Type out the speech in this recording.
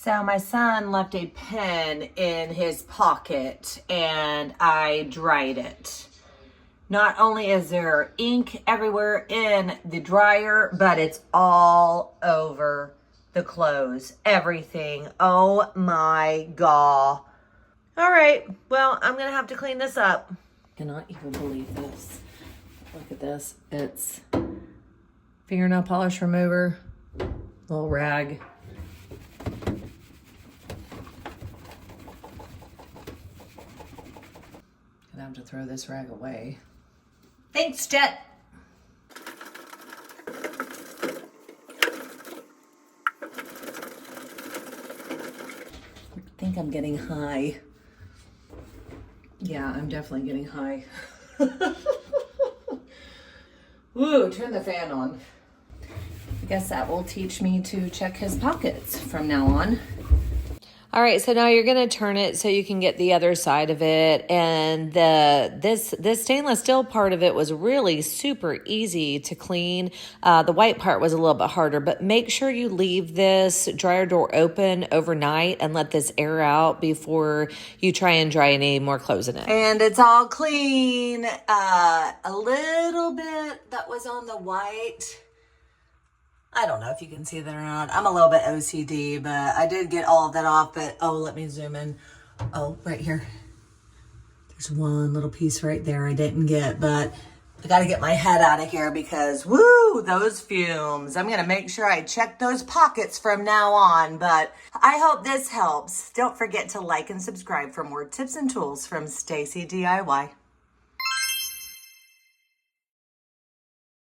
So my son left a pen in his pocket and I dried it. Not only is there ink everywhere in the dryer, but it's all over the clothes, everything. Oh my God. All right, well, I'm gonna have to clean this up. I cannot even believe this. Look at this. It's fingernail polish remover, little rag. Gonna have to throw this rag away. Thanks, Jet. I think I'm getting high. Yeah, I'm definitely getting high. Woo, turn the fan on. I guess that will teach me to check his pockets from now on. All right, so now you're gonna turn it so you can get the other side of it. And this stainless steel part of it was really super easy to clean. The white part was a little bit harder, but make sure you leave this dryer door open overnight and let this air out before you try and dry any more clothes in it. And it's all clean. A little bit that was on the white. I don't know if you can see that or not. I'm a little bit OCD, but I did get all of that off. But, oh, let me zoom in. Oh, right here. There's one little piece right there I didn't get, but I got to get my head out of here because, woo, those fumes. I'm going to make sure I check those pockets from now on, but I hope this helps. Don't forget to like and subscribe for more tips and tools from Stacy DIY.